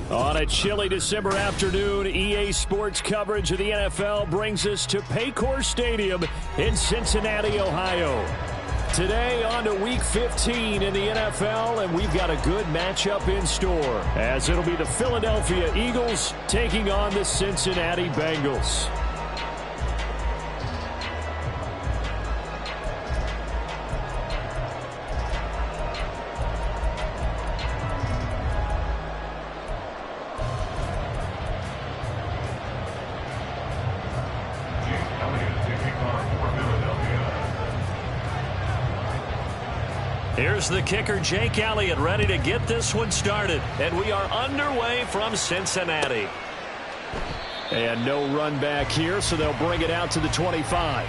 On a chilly December afternoon, EA Sports coverage of the NFL brings us to Paycor Stadium in Cincinnati, Ohio. Today on to Week 15 in the NFL, and we've got a good matchup in store, as it'll be the Philadelphia Eagles taking on the Cincinnati Bengals. Here's the kicker, Jake Elliott, ready to get this one started. And we are underway from Cincinnati. And no run back here, so they'll bring it out to the 25.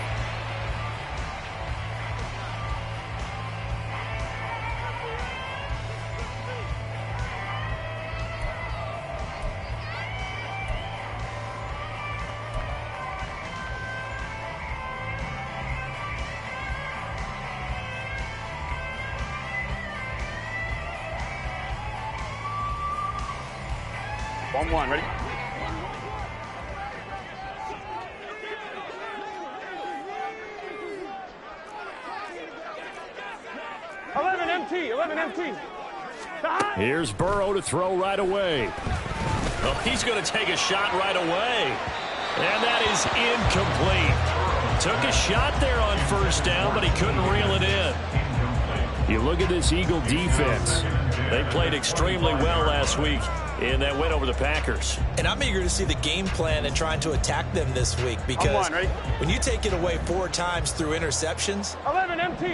One, ready? Eleven empty. Here's Burrow to throw right away. Oh, he's going to take a shot right away. And that is incomplete. Took a shot there on first down, but he couldn't reel it in. You look at this Eagle defense. They played extremely well last week in that win over the Packers. And I'm eager to see the game plan and trying to attack them this week, because when you take it away 4 times through interceptions,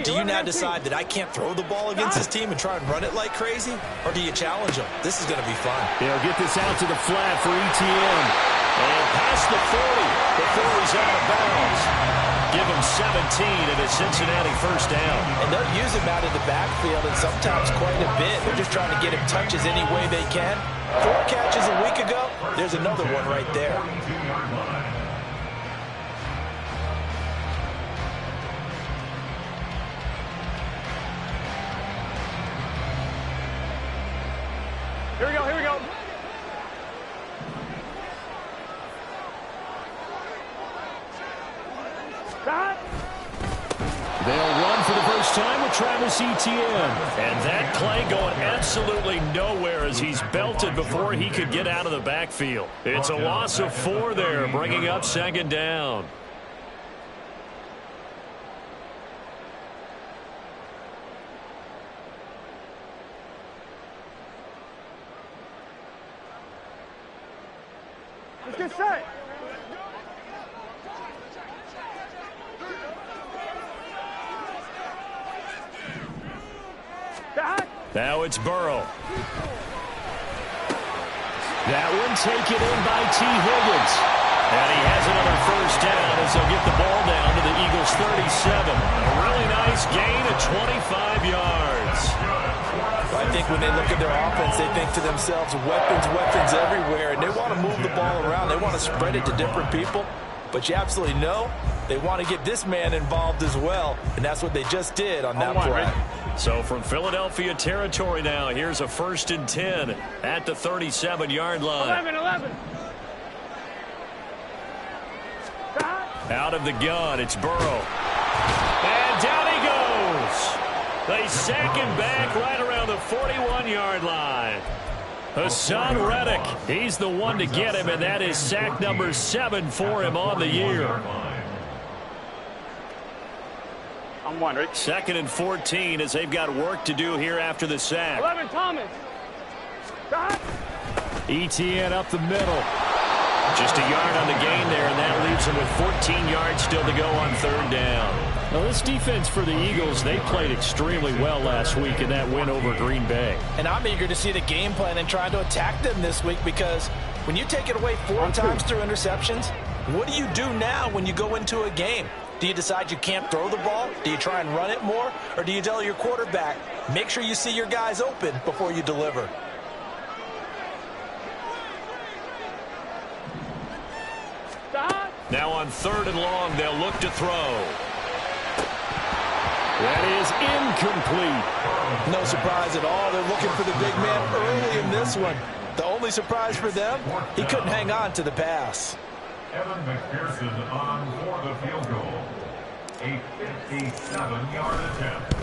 do you now decide that I can't throw the ball against this team and try and run it like crazy? Or do you challenge them? This is going to be fun. They'll get this out to the flat for ETN. And past the 40 before he's out of bounds. Give him 17 and a Cincinnati first down. And they'll use him out of the backfield, and sometimes quite a bit. They're just trying to get him touches any way they can. 4 catches a week ago, there's another one right there. Here we go. They'll run for the first time with Travis Etienne. And that play going absolutely nowhere as he's belted before he could get out of the backfield. It's a loss of 4 there, bringing up second down. Let's get set. Now it's Burrow. That one taken in by T. Higgins. And he has another first down as they'll get the ball down to the Eagles' 37. A really nice gain of 25 yards. I think when they look at their offense, they think to themselves, weapons everywhere, and they want to move the ball around. They want to spread it to different people. But you absolutely know they want to get this man involved as well, and that's what they just did on that play. So from Philadelphia territory now, here's a 1st and 10 at the 37-yard line. 11. Out of the gun, it's Burrow. And down he goes. They sack him back right around the 41-yard line. Hassan Reddick, he's the one to get him, and that is sack number 7 for him on the year. I'm one, right? 2nd and 14 as they've got work to do here after the sack. 11, Thomas. Etienne up the middle. Just a yard on the gain there, and that leaves them with 14 yards still to go on 3rd down. Now, this defense for the Eagles, they played extremely well last week in that win over Green Bay. And I'm eager to see the game plan and trying to attack them this week, because when you take it away 4 times through interceptions, what do you do now when you go into a game? Do you decide you can't throw the ball? Do you try and run it more? Or do you tell your quarterback, make sure you see your guys open before you deliver? Now on 3rd and long, they'll look to throw. That is incomplete. No surprise at all. They're looking for the big man early in this one. The only surprise for them, he couldn't hang on to the pass. Evan McPherson on for the field goal. A 57-yard attempt.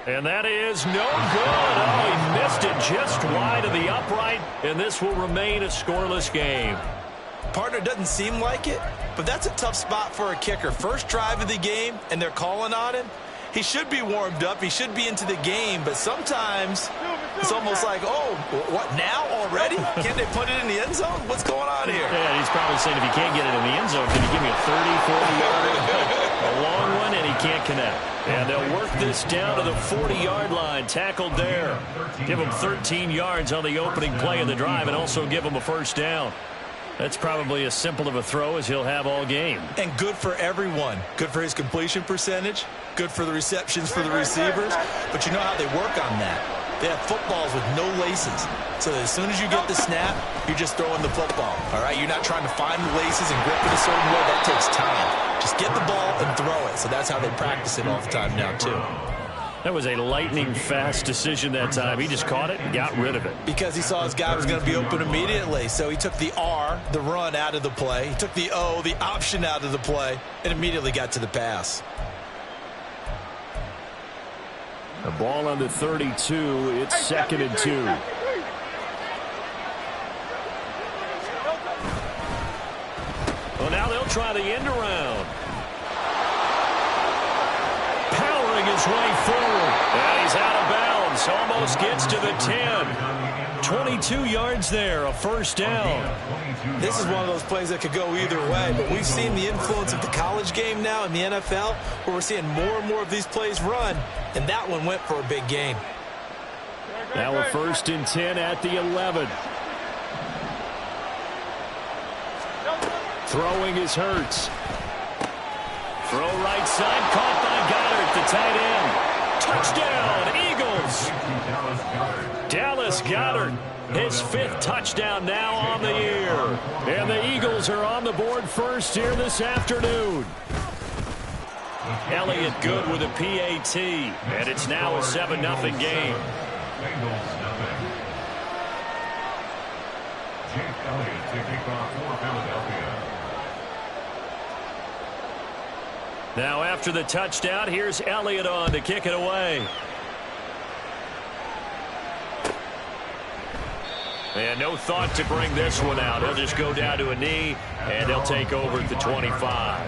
And that is no good. Oh, he missed it just wide of the upright, and this will remain a scoreless game. Partner, doesn't seem like it, but that's a tough spot for a kicker. First drive of the game, and they're calling on him. He should be warmed up. He should be into the game, but sometimes it's almost like, oh, what, now already? Can't they put it in the end zone? What's going on here? Yeah, he's probably saying if you can't get it in the end zone, can you give me a 30, 40-yarder? A long one, and he can't connect. And they'll work this down to the 40-yard line, tackled there. Give him 13 yards on the opening play of the drive and also give him a first down. That's probably as simple of a throw as he'll have all game. And good for everyone. Good for his completion percentage. Good for the receptions for the receivers. But you know how they work on that. They have footballs with no laces. So that as soon as you get the snap, you're just throwing the football. All right? You're not trying to find the laces and grip it a certain way. That takes time. Just get the ball and throw it. So that's how they practice it all the time now, too. That was a lightning-fast decision that time. He just caught it and got rid of it. Because he saw his guy was going to be open immediately. So he took the R, the run, out of the play. He took the O, the option, out of the play, and immediately got to the pass. The ball on the 32. It's 2nd and 2. Well, now they'll try the end around. Powering his way forward. And he's out of bounds. Almost gets to the 10. 22 yards there, a first down. This is one of those plays that could go either way, but we've seen the influence of the college game now in the NFL, where we're seeing more and more of these plays run, and that one went for a big gain. Now a 1st and 10 at the 11. Throwing is Hurts. Throw right side, caught by Goddard, the tight end. Touchdown, Eagles. Dallas Goedert, his 5th touchdown now on the year. And the Eagles are on the board first here this afternoon. Elliott good with a PAT, and it's now a 7-0 game. Bengals nothing. Jake Elliott to kick off for Philadelphia. Now after the touchdown, here's Elliott on to kick it away. And no thought to bring this one out. He'll just go down to a knee, and he'll take over at the 25.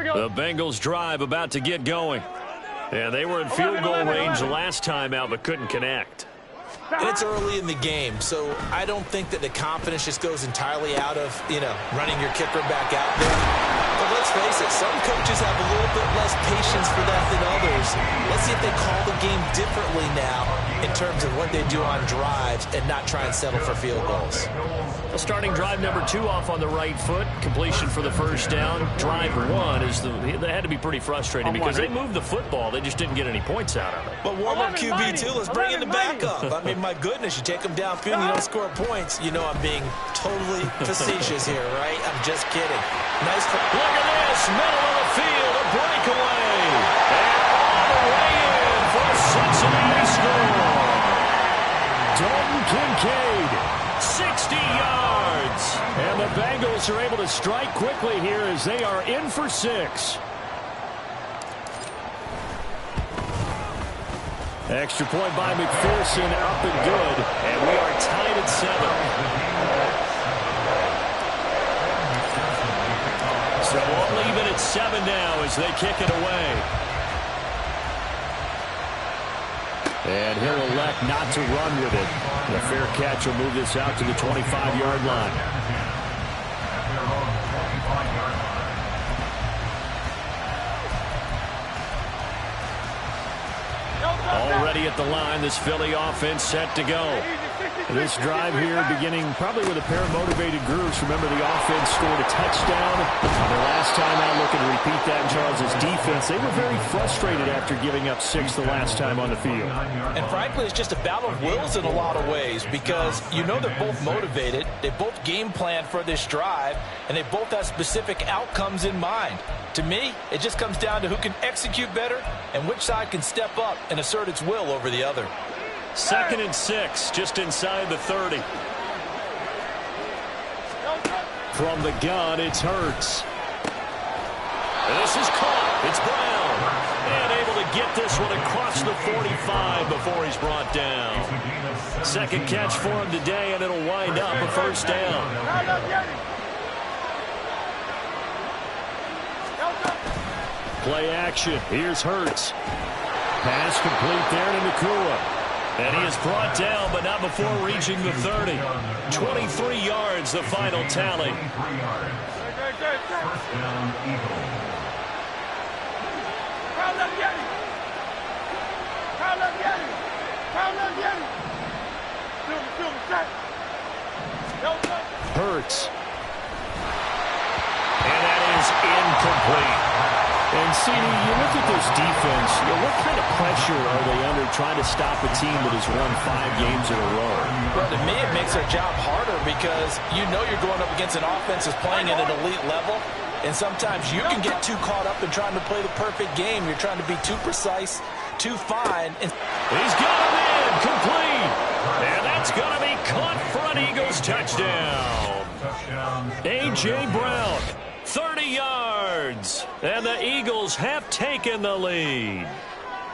The Bengals drive about to get going. And they were in field goal range last time out but couldn't connect. And it's early in the game, so I don't think that the confidence just goes entirely out of, running your kicker back out there. But let's face it, some coaches have a little bit less patience for that than others. Let's see if they call the game differently now in terms of what they do on drives and not try and settle for field goals. Well, starting drive number 2 off on the right foot. Completion for the first down. Drive 1 is they had to be pretty frustrating because they moved the football. They just didn't get any points out of it. But warm-up QB, too. Let's bring in the backup. I mean, my goodness, you take them downfield and you don't score points. You know I'm being totally facetious here, right? I'm just kidding. Nice. Look at this. Middle of the field. A breakaway. And all the way in for a Cincinnati score. Dalton Kincaid. 60 yards. And the Bengals are able to strike quickly here as they are in for 6. Extra point by McPherson, up and good. And we are tied at 7. So we'll leave it at 7 now as they kick it away. And he'll elect not to run with it. The fair catch will move this out to the 25-yard line. ready at the line. This Philly offense set to go. This drive here beginning probably with a pair of motivated groups. Remember, the offense scored a touchdown on their last time out, looking to repeat that in Charles' defense. They were very frustrated after giving up 6 the last time on the field. And frankly, it's just a battle of wills in a lot of ways, because you know they're both motivated, they both game plan for this drive, and they both have specific outcomes in mind. To me, it just comes down to who can execute better and which side can step up and assert its will over the other. 2nd and 6, just inside the 30. From the gun, it's Hurts. This is caught. It's Brown. And able to get this one across the 45 before he's brought down. 2nd catch for him today, and it'll wind up a 1st down. Play action. Here's Hurts. Pass complete there to Nacua. And he is brought down, but not before reaching the 30. 23 yards, the final tally. 1st down, Eagles. Hurts. And that is incomplete. And, CD, you look at this defense, what kind of pressure are they under trying to stop a team that has won 5 games in a row? Well, to me, it makes their job harder, because you know you're going up against an offense that's playing at an elite level, and sometimes you can get too caught up in trying to play the perfect game. You're trying to be too precise, too fine. And he's got him in, complete. And that's going to be caught for an Eagles touchdown. A.J. Brown. 30 yards, and the Eagles have taken the lead.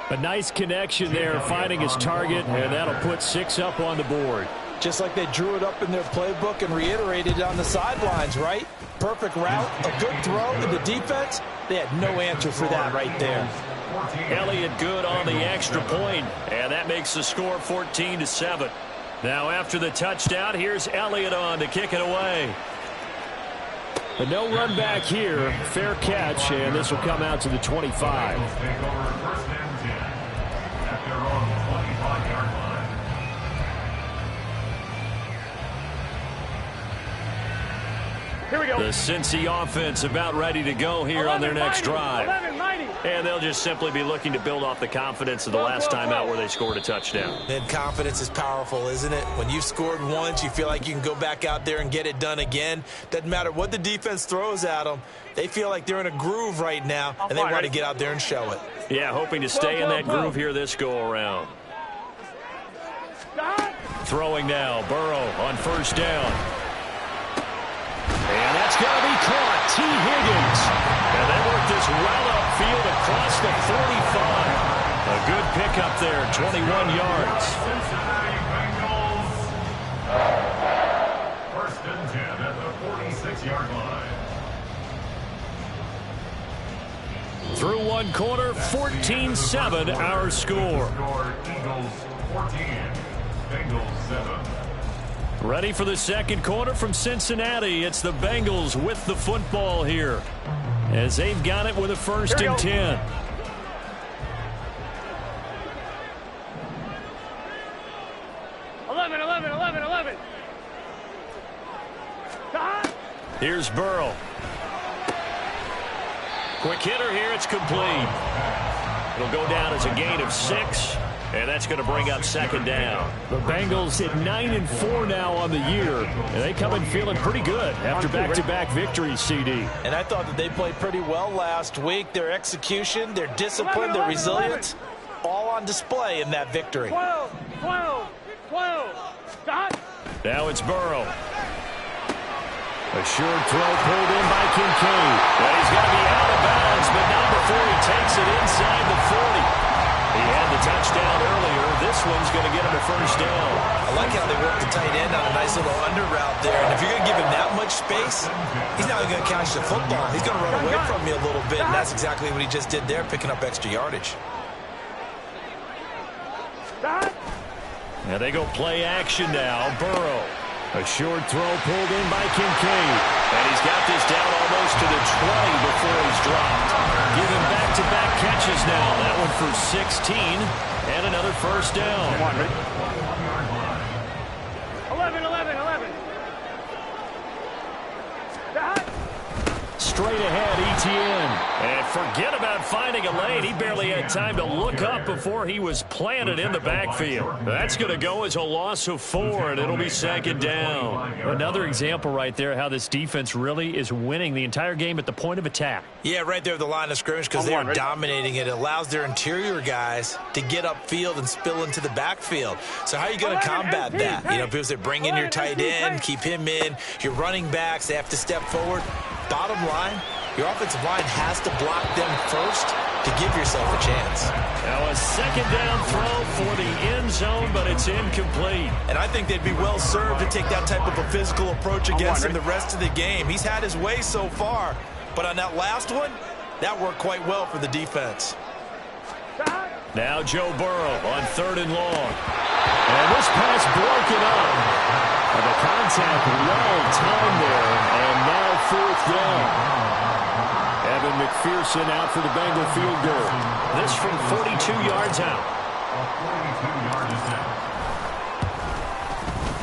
A nice connection there, finding his target, and that'll put 6 up on the board. Just like they drew it up in their playbook and reiterated it on the sidelines, right? Perfect route, a good throw, and the defense, they had no answer for that right there. Elliott good on the extra point, and that makes the score 14-7. Now after the touchdown, here's Elliott on to kick it away. But no run back here. Fair catch, and this will come out to the 25. Take over 1st and 10 at their own 25-yard line. Here we go. The Cincy offense about ready to go here on their next drive. And they'll just simply be looking to build off the confidence of the last time out where they scored a touchdown. And confidence is powerful, isn't it? When you've scored once, you feel like you can go back out there and get it done again. Doesn't matter what the defense throws at them. They feel like they're in a groove right now, and they want to get out there and show it. Yeah, hoping to stay in that groove here this go-around. Throwing now, Burrow on 1st down. And that's going to be caught. T. Higgins. And they work this well upfield across the 45. A good pickup there, 21 yards. Cincinnati Bengals. 1st and 10 at the 46-yard line. Through 1 quarter, 14-7 our score. Eagles 14, Bengals 7. Ready for the 2nd quarter from Cincinnati. It's the Bengals with the football here, as they've got it with a 1st and 10. Here's Burrow. Quick hitter here, it's complete. It'll go down as a gain of 6. And that's going to bring up 2nd down. The Bengals hit 9-4 now on the year, and they come in feeling pretty good after back-to-back victories, CD. And I thought that they played pretty well last week. Their execution, their discipline, their resilience, all on display in that victory. 12. Now it's Burrow. A short throw pulled in by Kincaid. Well, he's going to be out of bounds, but not before he takes it inside the 40. He had the touchdown earlier. This one's going to get him a 1st down. I like how they work the tight end on a nice little under route there. And if you're going to give him that much space, he's not even going to catch the football. He's going to run away from you a little bit, and that's exactly what he just did there, picking up extra yardage. Now they go play action now. Burrow. A short throw pulled in by Kincaid. And he's got this down almost to the 20 before he's dropped. Giving back-to-back catches now. That one for 16 and another first down. Come on, Rick. 11. Straight ahead, Etienne. And forget about finding a lane. He barely had time to look up before he was planted in the backfield. That's going to go as a loss of 4, and it'll be second down. Another example right there how this defense really is winning the entire game at the point of attack. Yeah, right there at the line of scrimmage because they're dominating it. It allows their interior guys to get upfield and spill into the backfield. So how are you going to combat that? You know, because they bring in your tight end, keep him in, your running backs, they have to step forward. Bottom line, your offensive line has to block them first to give yourself a chance. Now a second down throw for the end zone, but it's incomplete. And I think they'd be well served to take that type of a physical approach against him the rest of the game. He's had his way so far, but on that last one, that worked quite well for the defense. Now Joe Burrow on 3rd and long. And this pass broken up. And the contact well timed there, and now 4th down. Evan McPherson out for the Bengal field goal. This from 42 yards out.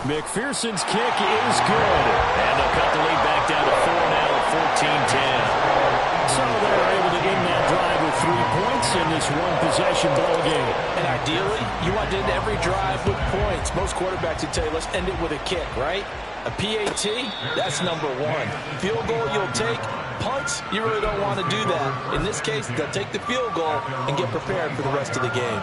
McPherson's kick is good. And they'll cut the lead back down to 4 now at 14-10. So they're able to end that drive with 3 points in this one-possession ball game. And ideally, you want to end every drive with points. Most quarterbacks would tell you, let's end it with a kick, right? A PAT, that's number 1. Field goal, you'll take. Punts, you really don't want to do that. In this case, they'll take the field goal and get prepared for the rest of the game.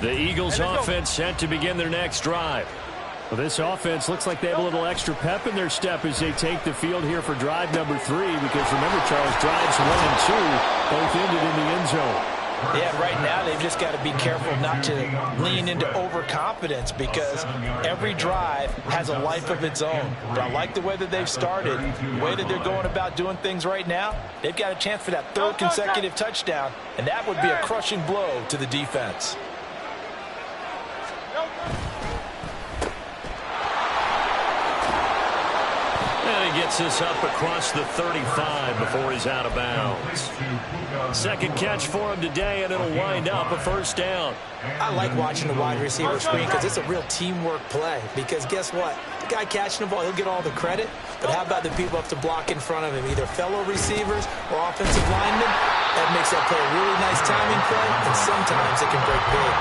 The Eagles offense set to begin their next drive. Well, this offense looks like they have a little extra pep in their step as they take the field here for drive number 3, because remember, Charles, drives 1 and 2 both ended in the end zone. Yeah, right now they've just got to be careful not to lean into overconfidence because every drive has a life of its own. But I like the way that they've started, the way that they're going about doing things right now. They've got a chance for that 3rd consecutive touchdown, and that would be a crushing blow to the defense. And he gets this up across the 35 before he's out of bounds. Second catch for him today, and it'll wind up a first down. I like watching the wide receiver screen because it's a real teamwork play. Because guess what? The guy catching the ball, he'll get all the credit. But how about the people up to block in front of him, either fellow receivers or offensive linemen? That makes that play a really nice timing play, and sometimes it can break big.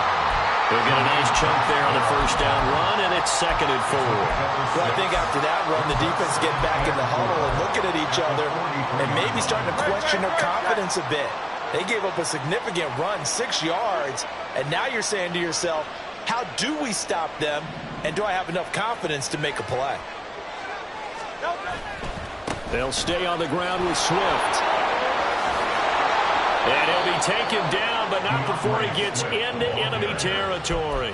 They'll get a nice chunk there on the first down run, and it's 2nd and 4. Well, I think after that run, the defense get back in the huddle and looking at each other and maybe starting to question their confidence a bit. They gave up a significant run, 6 yards, and now you're saying to yourself, how do we stop them, and do I have enough confidence to make a play? They'll stay on the ground with Swift. And he'll be taken down, but not before he gets into enemy territory.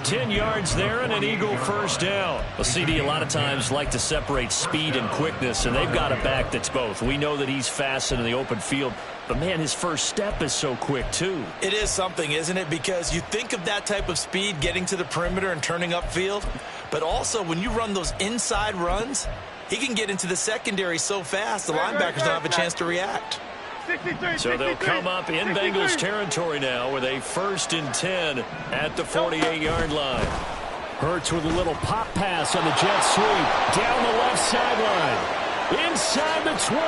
10 yards there and an Eagle first down. Well, CD, a lot of times like to separate speed and quickness, and they've got a back that's both. We know that he's fast in the open field, but, man, his first step is so quick, too. It is something, isn't it? Because you think of that type of speed getting to the perimeter and turning upfield, but also when you run those inside runs, he can get into the secondary so fast the linebackers don't have a chance to react. So they'll come up in Bengals territory now with a 1st and 10 at the 48-yard line. Hurts with a little pop pass on the jet sweep. Down the left sideline. Inside the 20.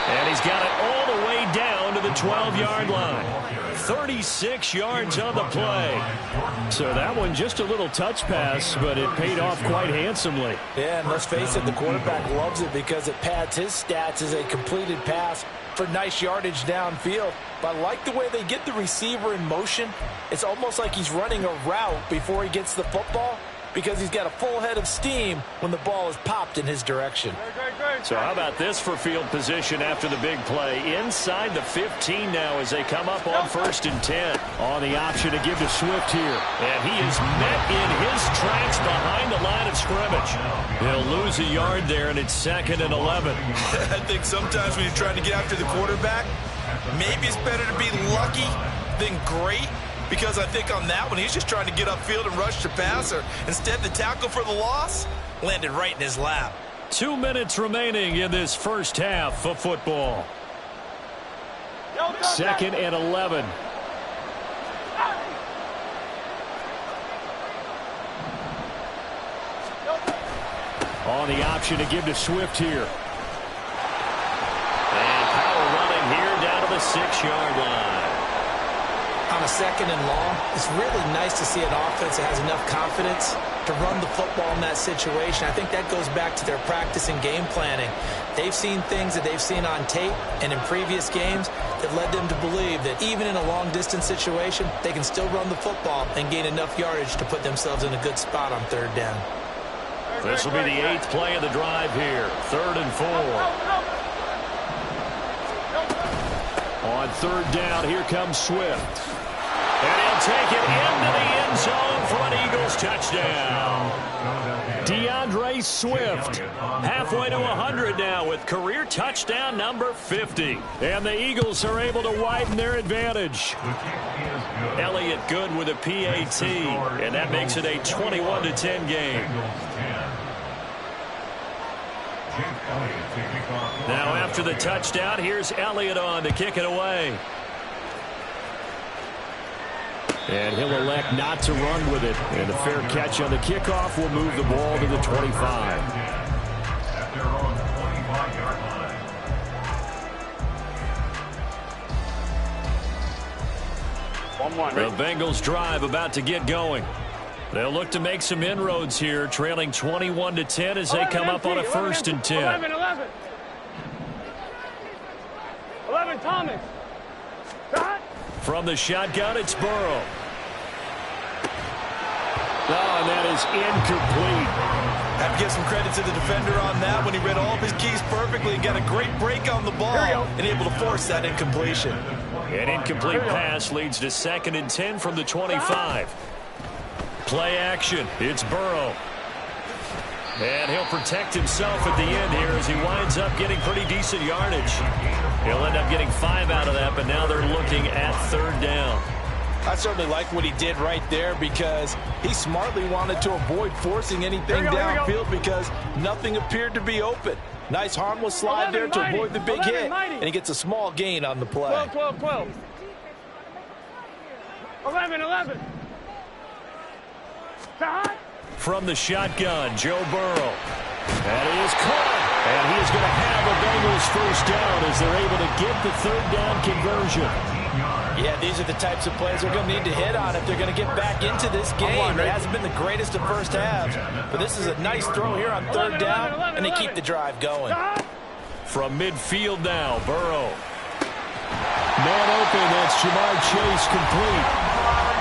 And he's got it all the way down to the 12-yard line. 36 yards on the play. So that one just a little touch pass, but it paid off quite handsomely. Yeah, and let's face it, the quarterback loves it because it pads his stats as a completed pass for nice yardage downfield. But I like the way they get the receiver in motion. It's almost like he's running a route before he gets the football. because he's got a full head of steam when the ball is popped in his direction. So how about this for field position after the big play? Inside the 15 now as they come up on 1st and 10. On the option to give to Swift here. And he is met in his tracks behind the line of scrimmage. He'll lose a yard there, and it's 2nd and 11. I think sometimes when you're trying to get after the quarterback, maybe it's better to be lucky than great, because I think on that one, he's just trying to get upfield and rush the passer. Instead, the tackle for the loss landed right in his lap. 2 minutes remaining in this first half of football. 2nd and 11. On the option to give to Swift here. And power running here down to the 6-yard line. On a 2nd and long, it's really nice to see an offense that has enough confidence to run the football in that situation. I think that goes back to their practice and game planning. They've seen things that they've seen on tape and in previous games that led them to believe that even in a long-distance situation, they can still run the football and gain enough yardage to put themselves in a good spot on 3rd down. This will be the 8th play of the drive here. 3rd and 4. On 3rd down, here comes Swift. And he'll take it into the end zone for an Eagles touchdown. DeAndre Swift. Halfway to 100 now with career touchdown number 50. And the Eagles are able to widen their advantage. Elliott Good with a PAT. And that makes it a 21-10 game. Now after the touchdown, here's Elliott on to kick it away. And he'll elect not to run with it. And a fair catch on the kickoff will move the ball to the 25. At their own 25-yard line. The Bengals drive about to get going. They'll look to make some inroads here, trailing 21-10 as they come up on a 1st and 10. 11 Thomas. From the shotgun, it's Burrow. And that is incomplete. I have to give some credit to the defender on that when he read all of his keys perfectly and got a great break on the ball and able to force that incompletion. An incomplete pass leads to 2nd and 10 from the 25. Play action. It's Burrow. And he'll protect himself at the end here as he winds up getting pretty decent yardage. He'll end up getting 5 out of that, but now they're looking at 3rd down. I certainly like what he did right there because he smartly wanted to avoid forcing anything downfield because nothing appeared to be open. Nice harmless slide there to avoid the big hit, and he gets a small gain on the play. 12. 11. From the shotgun, Joe Burrow. That is caught. And he is going to have a Bengals 1st down as they're able to get the 3rd down conversion. Yeah, these are the types of plays they're going to need to hit on if they're going to get back into this game. It hasn't been the greatest of first halves, but this is a nice throw here on 3rd down, and they keep the drive going. From midfield now, Burrow. Man open, that's Jamar Chase complete.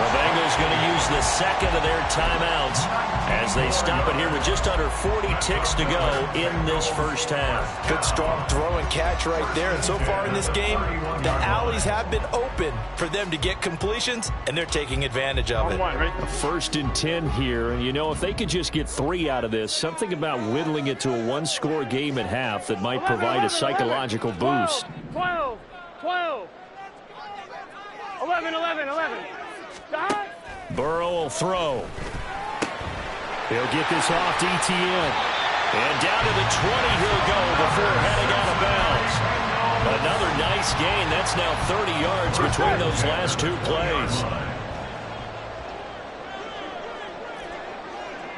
The Bengals going to use the 2nd of their timeouts as they stop it here with just under 40 ticks to go in this first half. Good strong throw and catch right there. And so far in this game, the alleys have been open for them to get completions, and they're taking advantage of it. 1st and 10 here, and you know, if they could just get 3 out of this, something about whittling it to a 1-score game at half that might provide a psychological boost. 12. 11. Burrow will throw. He'll get this off to Etienne. And down to the 20 he'll go before heading out of bounds. Another nice gain. That's now 30 yards between those last 2 plays.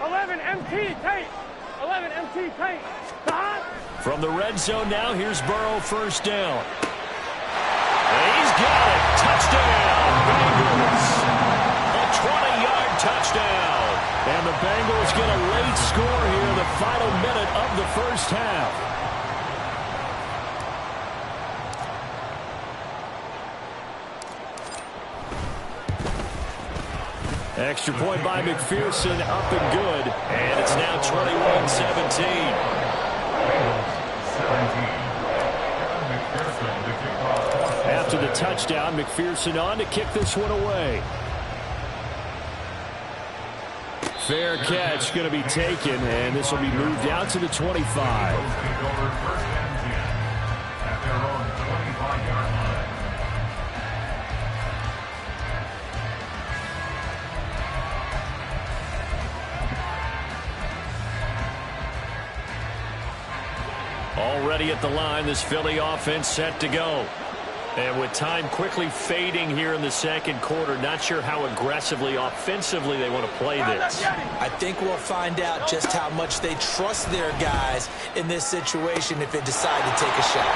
11 MT tight. From the red zone now, here's Burrow 1st down. And he's got it. Touchdown, Bengals. A 20-yard touchdown. And the Bengals get a late score here in the final minute of the first half. Extra point by McPherson, up and good. And it's now 21-17. After the touchdown, McPherson on to kick this one away. Fair catch going to be taken, and this will be moved out to the 25. Already at the line, this Philly offense set to go. And with time quickly fading here in the second quarter, not sure how aggressively, offensively they want to play this. I think we'll find out just how much they trust their guys in this situation if they decide to take a shot.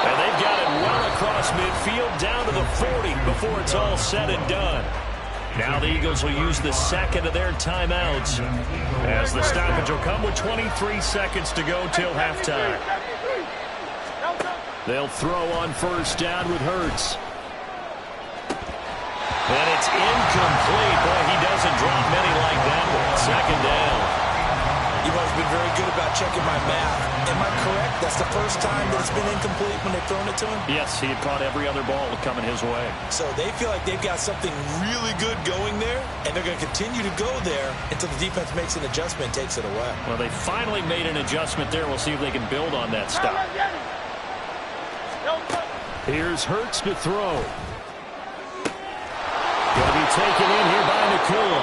And they've got it well across midfield down to the 40 before it's all said and done. Now the Eagles will use the second of their timeouts as the stoppage will come with 23 seconds to go till halftime. They'll throw on first down with Hurts. And it's incomplete. Boy, he doesn't drop many like that one. Second down. You've always been very good about checking my math. Am I correct? That's the first time that it's been incomplete when they've thrown it to him? Yes, he had caught every other ball coming his way. So they feel like they've got something really good going there, and they're going to continue to go there until the defense makes an adjustment and takes it away. Well, they finally made an adjustment there. We'll see if they can build on that stuff. Here's Hurts to throw. Going to be taken in here by Nakua.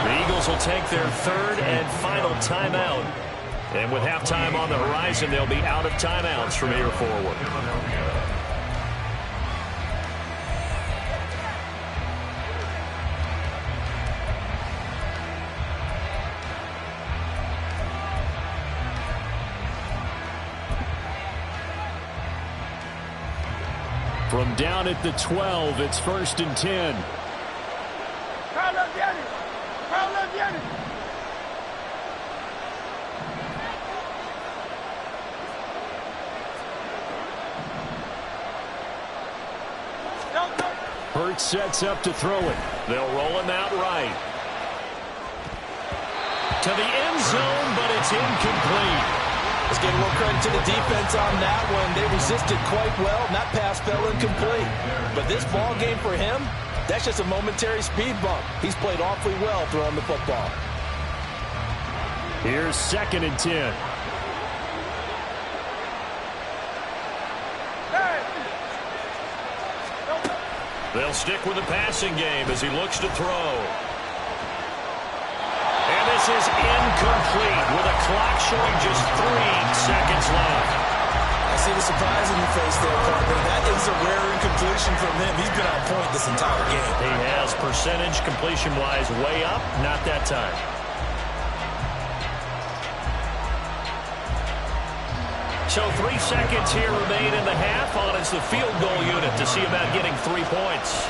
The Eagles will take their third and final timeout. And with halftime on the horizon, they'll be out of timeouts from here forward. From down at the 12, it's 1st and 10. Hurts sets up to throw it. They'll roll him out right. To the end zone, but it's incomplete. Let's give a little credit to the defense on that one. They resisted quite well, and that pass fell incomplete. But this ball game for him, that's just a momentary speed bump. He's played awfully well throwing the football. Here's 2nd and 10. They'll stick with the passing game as he looks to throw. And this is incomplete with a clock showing just 3 seconds left. I see the surprise in your face there, partner. That is a rare incompletion from him. He's been on point this entire game. He has percentage completion-wise way up, not that time. So 3 seconds here remain in the half on it's the field goal unit to see about getting 3 points.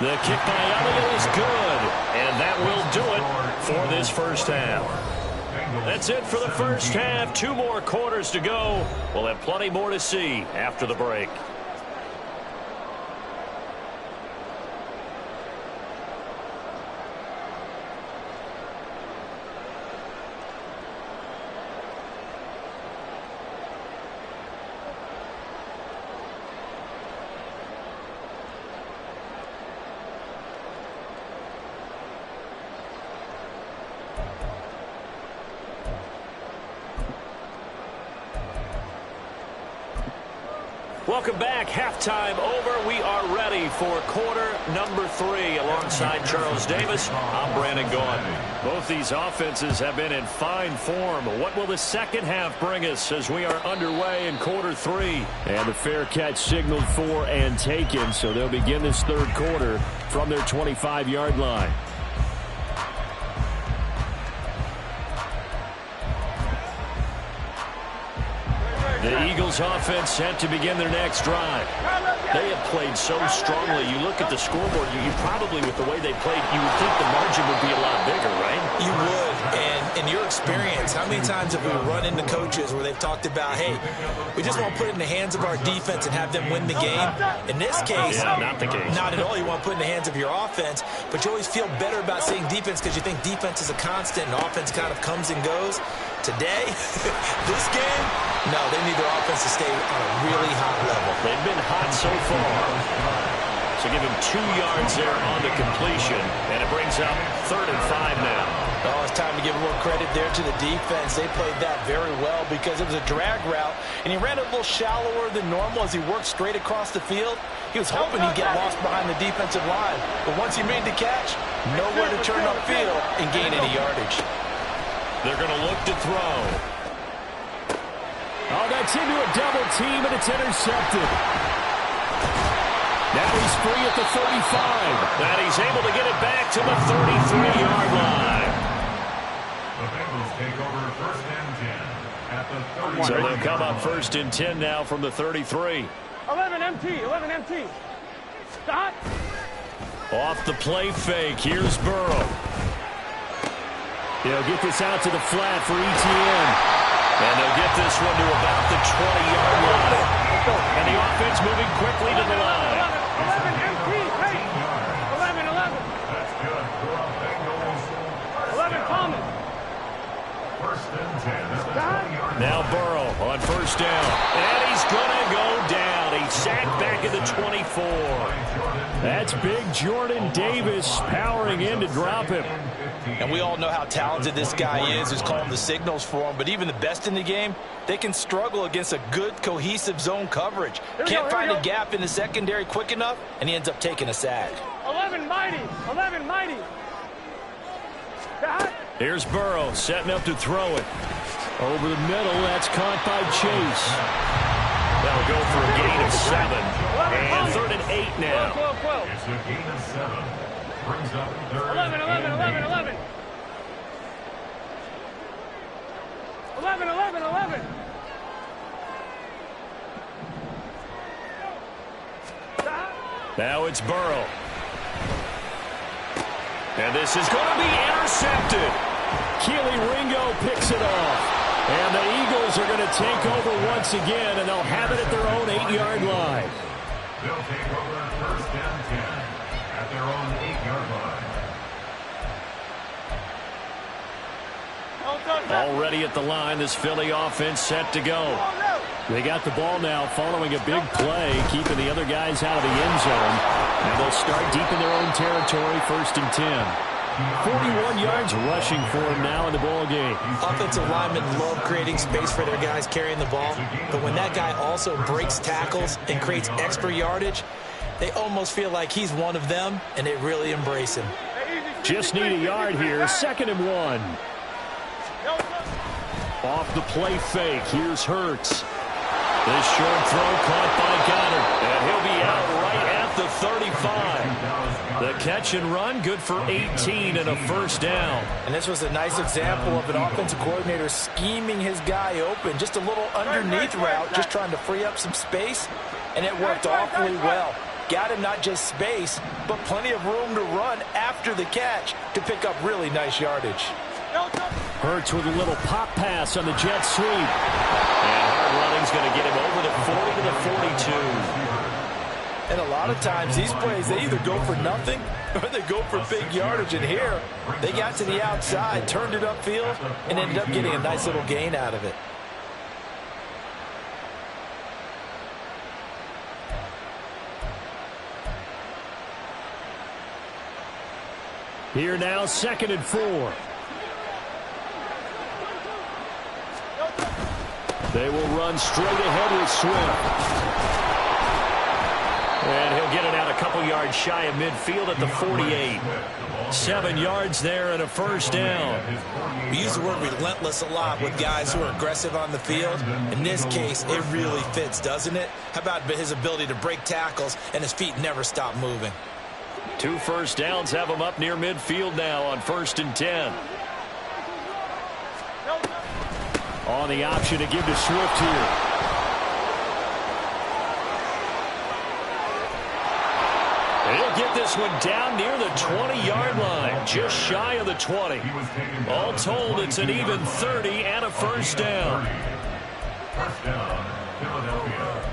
The kick by Elliott is good, and that will do it for this first half. That's it for the first half. 2 more quarters to go. We'll have plenty more to see after the break. Welcome back. Halftime over. We are ready for quarter number 3. Alongside Charles Davis, I'm Brandon Gaudin. Both these offenses have been in fine form. What will the second half bring us as we are underway in quarter 3? And the fair catch signaled for and taken, so they'll begin this third quarter from their 25-yard line. The Eagles offense set to begin their next drive. They have played so strongly. You look at the scoreboard, you probably, with the way they played, you would think the margin would be a lot bigger, right? You would, and in your experience, how many times have we run into coaches where they've talked about, hey, we just want to put it in the hands of our defense and have them win the game? In this case, not the case. Not at all. You want to put it in the hands of your offense, but you always feel better about saying defense because you think defense is a constant and offense kind of comes and goes. Today, this game, no, they need their offense to stay on a really hot level. They've been hot so far. So give him 2 yards there on the completion, and it brings up 3rd and 5 now. Oh, it's time to give a little credit there to the defense. They played that very well because it was a drag route, and he ran it a little shallower than normal as he worked straight across the field. He was hoping he'd get lost behind the defensive line, but once he made the catch, nowhere to turn upfield and gain any yardage. They're going to look to throw. Oh, that's into a double team, and it's intercepted. Now he's free at the 35. And he's able to get it back to the 33-yard line. The Bengals take over 1st and 10 at the 30. So they'll come up 1st and 10 now from the 33. 11 MT, 11 MT. Stop. Off the play fake, here's Burrow. They'll get this out to the flat for ETN. And they'll get this one to about the 20-yard line. And the offense moving quickly to the line. 11 MT, take. 11, 11. That's good for a Bengals. 11 Thomas. 1st and 10 at the 20-yard line. Now Burrow on 1st down. And he's going to go down. He's sacked back at the 24. That's big Jordan Davis powering in to drop him. And we all know how talented this guy is who's calling the signals for him. But even the best in the game, they can struggle against a good, cohesive zone coverage. Can't find a gap in the secondary quick enough, and he ends up taking a sack. 11 mighty, 11 mighty. Stop. Here's Burrow setting up to throw it. Over the middle, that's caught by Chase. That'll go for a gain of 7. And 3rd and 8 now. 12, 12. It's a gain of 7. Brings up 3rd 11, 11, 11, 11. 11, 11, 11. Stop. Now it's Burrow. And this is going to be intercepted. Keely Ringo picks it off. And the Eagles are going to take over once again, and they'll have it at their own 8-yard line. They'll take over 1st and 10 at their own 8-yard line. Already at the line, this Philly offense set to go. They got the ball now following a big play, keeping the other guys out of the end zone. Now they'll start deep in their own territory, 1st and 10. 41 yards rushing for him now in the ball game. Offensive linemen love creating space for their guys carrying the ball, but when that guy also breaks tackles and creates extra yardage, they almost feel like he's one of them, and they really embrace him. Just need a yard here, 2nd and 1. Off the play fake, here's Hurts. This short throw caught by Goddard, and he'll be out right at the 35. The catch and run, good for 18 and a 1st down. And this was a nice example of an offensive coordinator scheming his guy open. Just a little underneath route, just trying to free up some space, and it worked awfully well. Got him not just space, but plenty of room to run after the catch to pick up really nice yardage. Hurts with a little pop pass on the jet sweep. And hard running's going to get him over the 40 to the 42. And a lot of times these plays, they either go for nothing or they go for big yardage. And here, they got to the outside, turned it upfield, and ended up getting a nice little gain out of it. Here now, 2nd and 4. They will run straight ahead with Swift. And he'll get it out a couple yards shy of midfield at the 48. 7 yards there and a 1st down. We use the word relentless a lot with guys who are aggressive on the field. In this case, it really fits, doesn't it? How about his ability to break tackles and his feet never stop moving? 2 first downs have him up near midfield now on 1st and 10. On the option to give to Swift here. He'll get this one down near the 20-yard line, just shy of the 20. All told, it's an even 30 and a first down. First down, Philadelphia.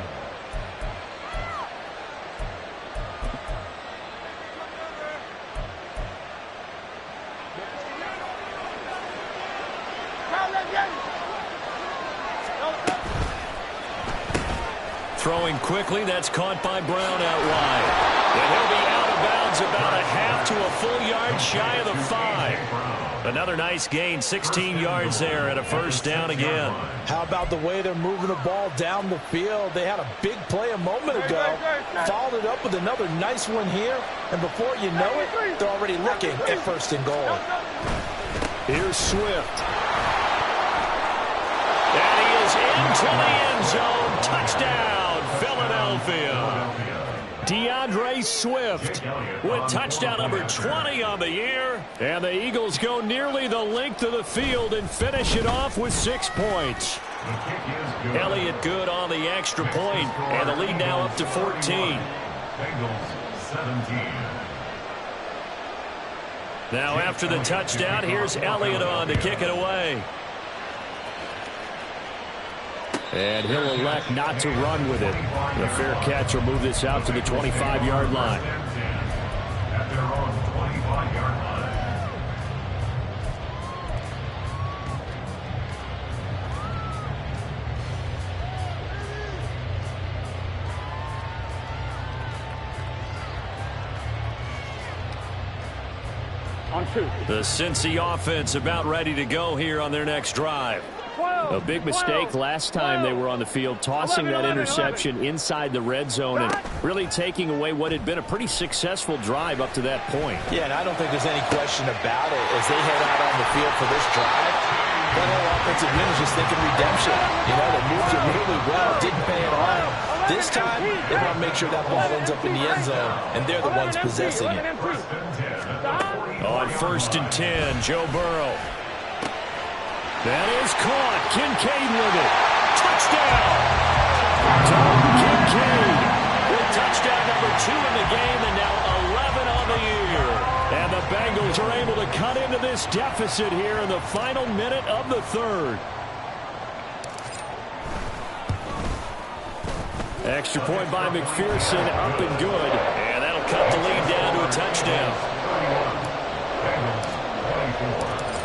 Throwing quickly, that's caught by Brown out wide. And he'll be out of bounds about a half to a full yard shy of the 5. Another nice gain, 16 yards there and a first down again. How about the way they're moving the ball down the field? They had a big play a moment ago, followed it up with another nice one here, and before you know it, they're already looking at first and goal. Here's Swift. And he is into the end zone. Touchdown, Philadelphia. DeAndre Swift With touchdown number 20 on the year. And the Eagles go nearly the length of the field and finish it off with 6 points. Elliott good on the extra point, and the lead now up to 14. Bengals 17. Now after the touchdown, here's Elliott on to kick it away. And he'll elect not to run with it. The fair catch will move this out to the 25-yard line. At their own 25-yard line. On 2. The Cincy offense about ready to go here on their next drive. A big mistake last time they were on the field, tossing that interception inside the red zone and really taking away what had been a pretty successful drive up to that point. Yeah, and I don't think there's any question about it as they head out on the field for this drive. That whole offensive unit is just thinking redemption. You know, they moved it really well, didn't pay it off. This time, they want to make sure that ball ends up in the end zone, and they're the ones possessing it. On 1st and 10, Joe Burrow. That is caught. Kincaid with it. Touchdown! Dalton Kincaid with touchdown number 2 in the game and now 11 on the year. And the Bengals are able to cut into this deficit here in the final minute of the third. Extra point by McPherson, up and good. And that'll cut the lead down to a touchdown.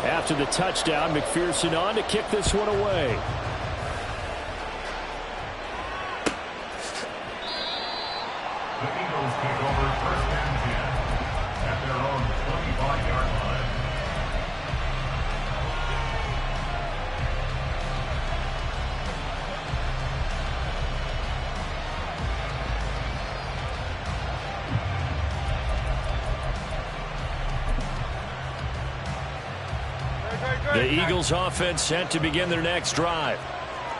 After the touchdown, McPherson on to kick this one away. The Eagles kick over 1st and 10 at their own 25-yard line. The Eagles offense set to begin their next drive.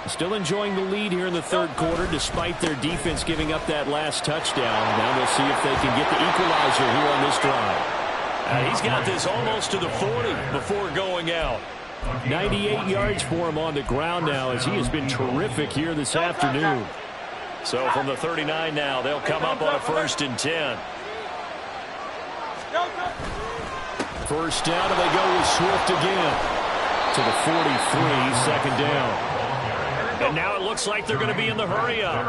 Still enjoying the lead here in the third quarter despite their defense giving up that last touchdown. Now we'll see if they can get the equalizer here on this drive. He's got this almost to the 40 before going out. 98 yards for him on the ground now as he has been terrific here this afternoon. So from the 39 now, they'll come up on a 1st and 10. First down, and they go with Swift again. To the 43, 2nd down. And now it looks like they're going to be in the hurry up.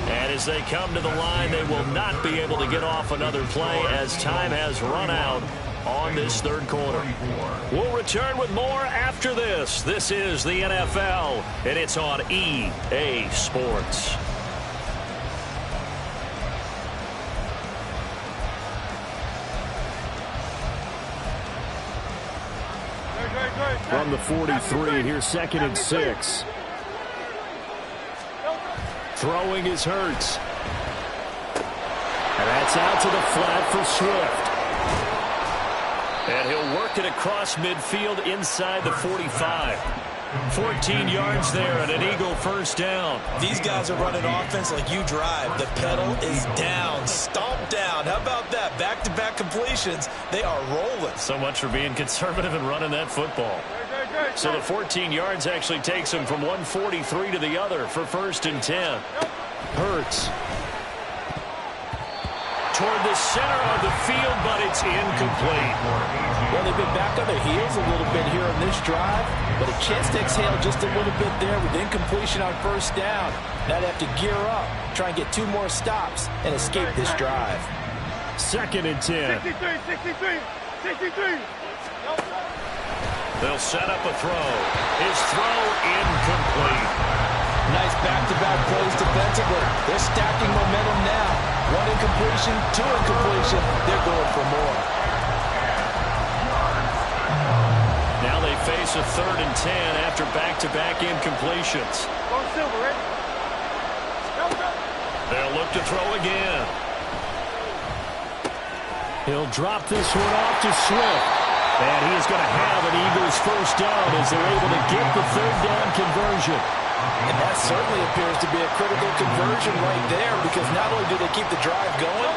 And as they come to the line, they will not be able to get off another play as time has run out on this third quarter. We'll return with more after this. This is the NFL, and it's on EA Sports. From the 43, here's 2nd and 6. Throwing is Hurts. And that's out to the flat for Swift. And he'll work it across midfield inside the 45. 14 yards there and an Eagle first down. These guys are running offense like you drive. The pedal is down, stomp down. How about that? Back-to-back completions. They are rolling. So much for being conservative and running that football. So the 14 yards actually takes him from 143 to the other for 1st and 10. Hurts toward the center of the field, but it's incomplete. Well, they've been back on their heels a little bit here on this drive, but a chance to exhale just a little bit there with incompletion on 1st down. Now they have to gear up, try and get 2 more stops, and escape this drive. 2nd and 10. 63. They'll set up a throw. His throw incomplete. Nice back-to-back plays defensively. They're stacking momentum now. 1 incompletion, 2 incompletion. They're going for more. Now they face a 3rd and 10 after back-to-back incompletions. They'll look to throw again. He'll drop this one off to Swift. And he is going to have an Eagles first down as they're able to get the 3rd down conversion. And that certainly appears to be a critical conversion right there, because not only do they keep the drive going,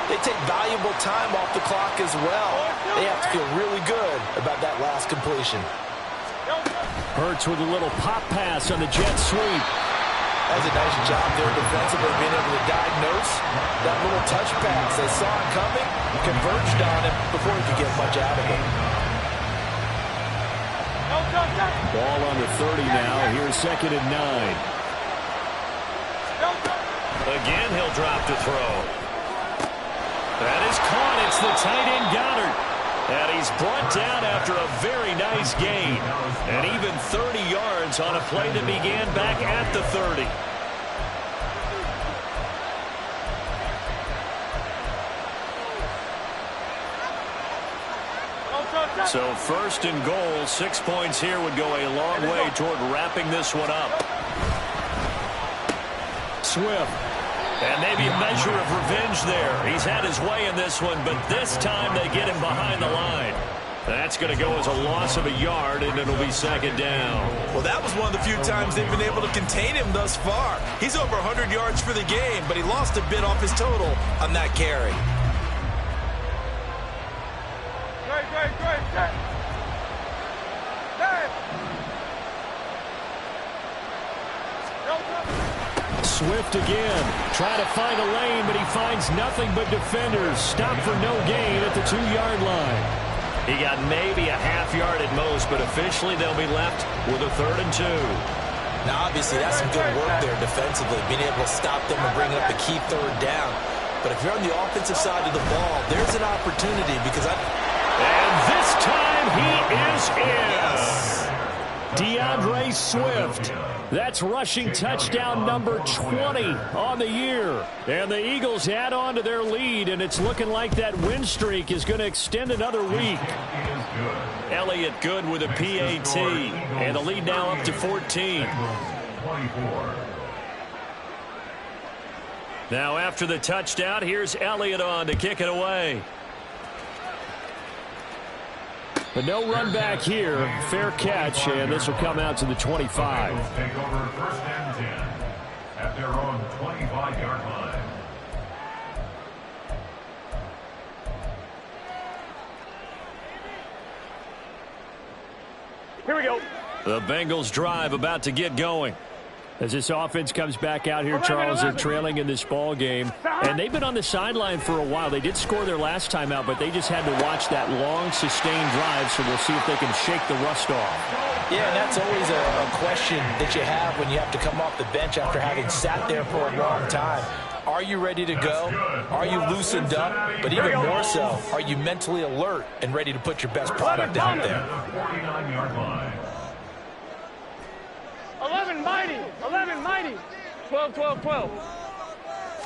they take valuable time off the clock as well. They have to feel really good about that last completion. Hurts with a little pop pass on the jet sweep. That's a nice job there defensively, being able to diagnose that little touch pass. They saw it coming, converged on him before he could get much out of it. Ball on the 30 now. Here's 2nd and 9. Again, he'll drop to throw. That is caught. It's the tight end Goddard. And he's brought down after a very nice gain. And even 30 yards on a play that began back at the 30. So 1st and goal, 6 points here would go a long way toward wrapping this one up. Swift. And maybe a measure of revenge there. He's had his way in this one, but this time they get him behind the line. That's going to go as a loss of a yard, and it'll be 2nd down. Well, that was one of the few times they've been able to contain him thus far. He's over 100 yards for the game, but he lost a bit off his total on that carry. Swift again, trying to find a lane, but he finds nothing but defenders. Stop for no gain at the 2-yard line. He got maybe a half yard at most, but officially they'll be left with a 3rd and 2. Now, obviously, that's some good work there defensively, being able to stop them and bring up the key 3rd down. But if you're on the offensive side of the ball, there's an opportunity because And this time he is in. Yes. DeAndre Swift. That's rushing touchdown number 20 on the year. And the Eagles add on to their lead, and it's looking like that win streak is going to extend another week. Elliott good with a PAT. And the lead now up to 14. Now after the touchdown, here's Elliott on to kick it away. But no run back here. Fair catch, and this will come out to the 25. Take over 1st and 10 at their own 25-yard line. Here we go. The Bengals drive about to get going. As this offense comes back out here, Charles, they're trailing in this ball game. And they've been on the sideline for a while. They did score their last time out, but they just had to watch that long, sustained drive, so we'll see if they can shake the rust off. Yeah, and that's always a question that you have when you have to come off the bench after having sat there for a long time. Are you ready to go? Are you loosened up? But even more so, are you mentally alert and ready to put your best product out there? 49-yard line. 11 mighty. 12.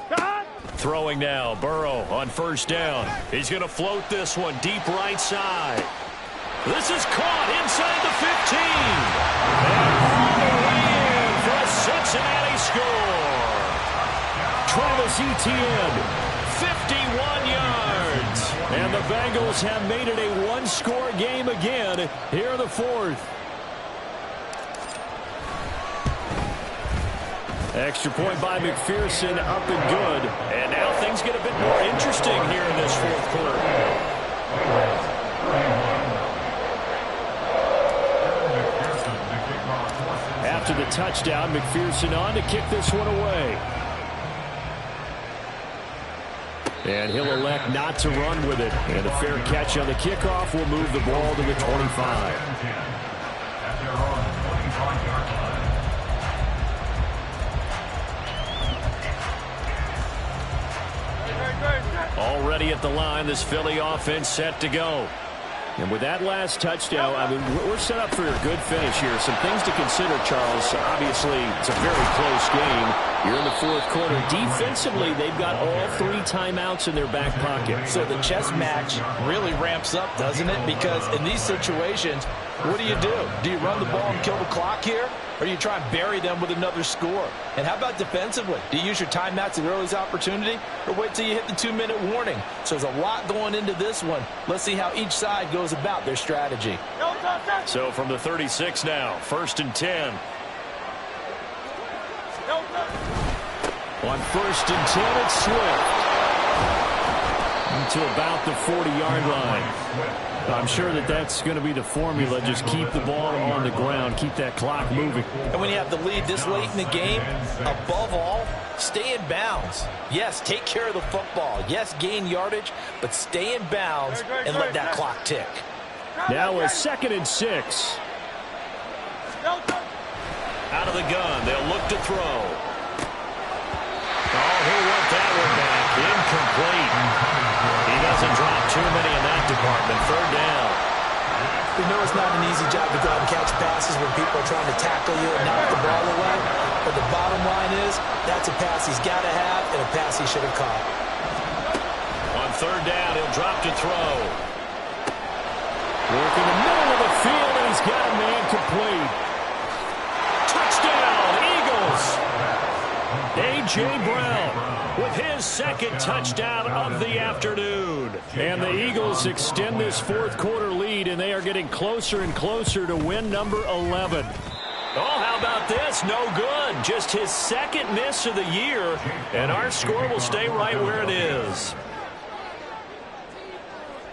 God. Throwing now, Burrow on 1st down. He's going to float this one deep right side. This is caught inside the 15. And all the way in for a Cincinnati score. Travis Etienne, 51 yards. And the Bengals have made it a one-score game again here in the 4th. Extra point by McPherson, up and good. And now things get a bit more interesting here in this fourth quarter. After the touchdown, McPherson on to kick this one away. And he'll elect not to run with it. And a fair catch on the kickoff will move the ball to the 25. Already at the line, this Philly offense set to go. And with that last touchdown, I mean, we're set up for a good finish here. Some things to consider, Charles. Obviously, it's a very close game. You're in the fourth quarter. Defensively, they've got all 3 timeouts in their back pocket. So the chess match really ramps up, doesn't it? Because in these situations, what do? Do you run the ball and kill the clock here? Or do you try and bury them with another score? And how about defensively? Do you use your timeouts at earliest opportunity? Or wait till you hit the 2-minute warning? So there's a lot going into this one. Let's see how each side goes about their strategy. So from the 36 now, 1st and 10. On 1st and 10, it's Swift. To about the 40-yard line. I'm sure that's going to be the formula. Just keep the ball on the ground. Keep that clock moving. And when you have the lead this late in the game, above all, stay in bounds. Yes, take care of the football. Yes, gain yardage, but stay in bounds and let that clock tick. Now a 2nd and 6. Out of the gun, they'll look to throw. Oh, he'll want that one back. Incomplete. He doesn't drop too many in that department. 3rd down. We know it's not an easy job to go out and catch passes when people are trying to tackle you and knock the ball away. But the bottom line is, that's a pass he's got to have and a pass he should have caught. On 3rd down, he'll drop to throw. Work in the middle of the field, and he's got a man complete. Touchdown, Eagles! A.J. Brown with his 2nd touchdown of the afternoon. And the Eagles extend this fourth quarter lead, and they are getting closer and closer to win number 11. Oh, how about this? No good. Just his 2nd miss of the year, and our score will stay right where it is.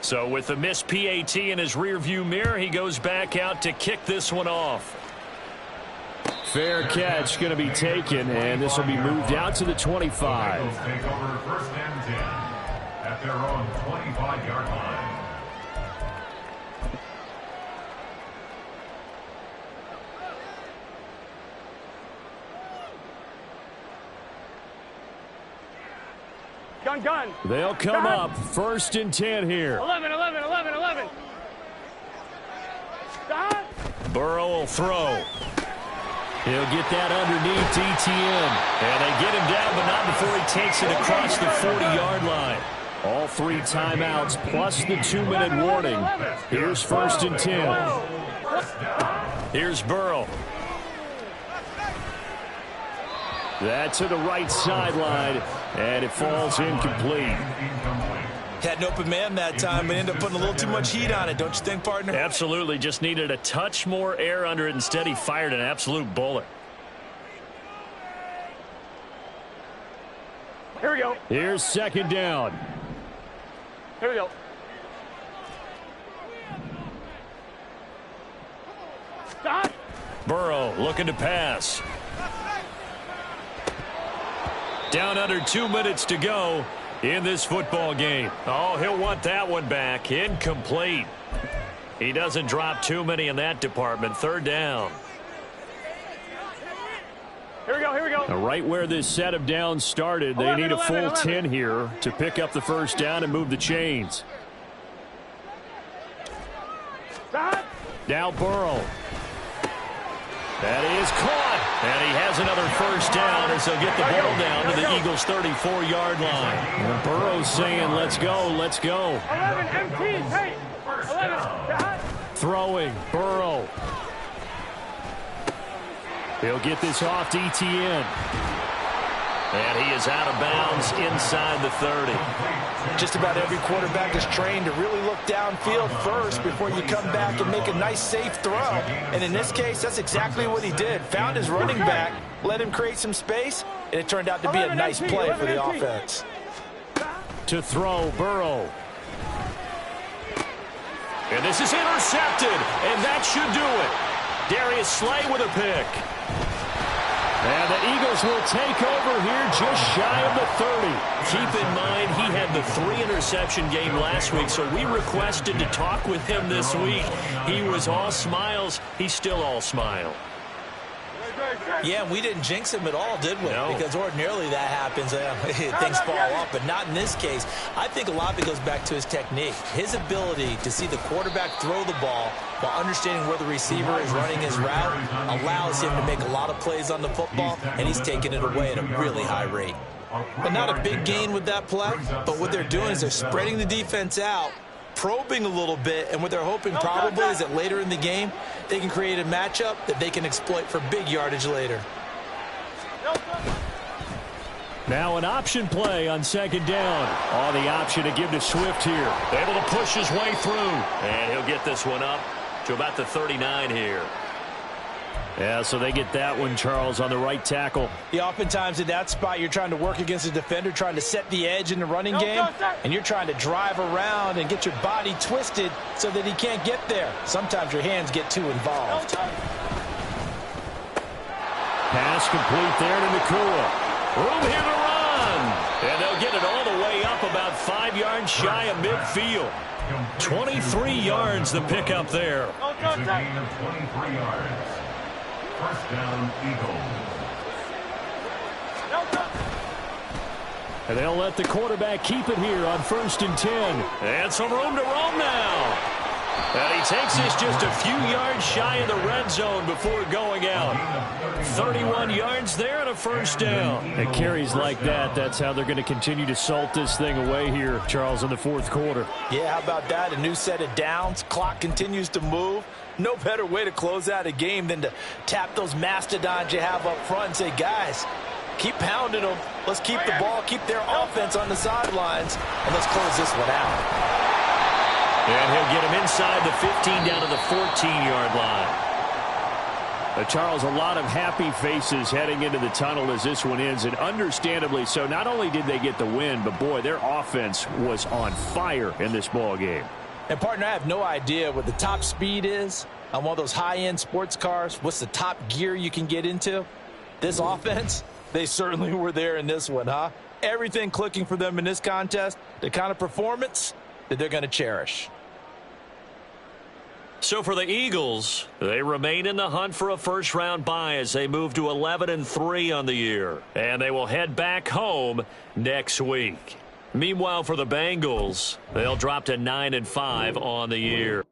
So with the missed PAT in his rearview mirror, he goes back out to kick this one off. Fair catch going to be taken, and this will be moved out to the 25. Take over 1st and 10 at their own 25-yard line. Gun. They'll come up 1st and 10 here. 11. Stop. Burrow will throw. He'll get that underneath Etienne. And they get him down, but not before he takes it across the 40-yard line. All 3 timeouts plus the 2-minute warning. Here's 1st and 10. Here's Burrow. That to the right sideline, and it falls incomplete. Had an open man that time, but ended up putting a little too much heat on it, don't you think, partner? Absolutely. Just needed a touch more air under it. Instead, he fired an absolute bullet. Here we go. Here's 2nd down. Here we go. Stop. Burrow looking to pass. Down under 2 minutes to go in this football game. Oh, he'll want that one back. Incomplete. He doesn't drop too many in that department. 3rd down. Here we go. Now, right where this set of downs started, they need a full 10 here to pick up the 1st down and move the chains. Stop. Now Burrow. That is caught. And he has another 1st down as they'll get the ball down to the Eagles' 34-yard line. And Burrow's saying, let's go. 11 empty. Hey. 11. Stop. Throwing. Burrow. He'll get this off to Etienne. And he is out of bounds inside the 30. Just about every quarterback is trained to really look downfield first before you come back and make a nice, safe throw. And in this case, that's exactly what he did. Found his running back, let him create some space, and it turned out to be a nice play for the offense. To throw, Burrow. And this is intercepted, and that should do it. Darius Slay with a pick. And the Eagles will take over here just shy of the 30. Keep in mind, he had the 3-interception game last week, so we requested to talk with him this week. He was all smiles. He's still all smile. Yeah, we didn't jinx him at all, did we? No. Because ordinarily that happens. Things fall off, but not in this case. I think a lot of it goes back to his technique. His ability to see the quarterback throw the ball while understanding where the receiver is running his route allows him to make a lot of plays on the football, and he's taking it away at a really high rate. And not a big gain with that play, but what they're doing is they're spreading the defense out, probing a little bit, and what they're hoping probably is that later in the game they can create a matchup that they can exploit for big yardage later. Now an option play on second down. Oh, the option to give to Swift here. Able to push his way through, and he'll get this one up to about the 39 here. Yeah, so they get that one, Charles, on the right tackle. Yeah, oftentimes in that spot, you're trying to work against a defender, trying to set the edge in the running game, and you're trying to drive around and get your body twisted so that he can't get there. Sometimes your hands get too involved. Pass complete there to Nakua. Room here to run, and they'll get it all the way up about 5 yards shy of midfield. 23 yards the pickup there. It's a gain of 23 yards. First down, Eagles. And they'll let the quarterback keep it here on 1st and 10. And some room to roam now. And he takes this just a few yards shy of the red zone before going out. 31 yards there and a first down. And carries like that, that's how they're going to continue to salt this thing away here, Charles, in the 4th quarter. Yeah, how about that? A new set of downs. Clock continues to move. No better way to close out a game than to tap those mastodons you have up front and say, guys, keep pounding them. Let's keep the ball, keep their offense on the sidelines, and let's close this one out. And he'll get him inside the 15 down to the 14-yard line. Charles, a lot of happy faces heading into the tunnel as this one ends, and understandably so. Not only did they get the win, but, boy, their offense was on fire in this ball game. And, partner, I have no idea what the top speed is on one of those high-end sports cars. What's the top gear you can get into? This offense, they certainly were there in this one, huh? Everything clicking for them in this contest, the kind of performance that they're going to cherish. So for the Eagles, they remain in the hunt for a first-round bye as they move to 11-3 on the year. And they will head back home next week. Meanwhile, for the Bengals, they'll drop to 9-5 on the year.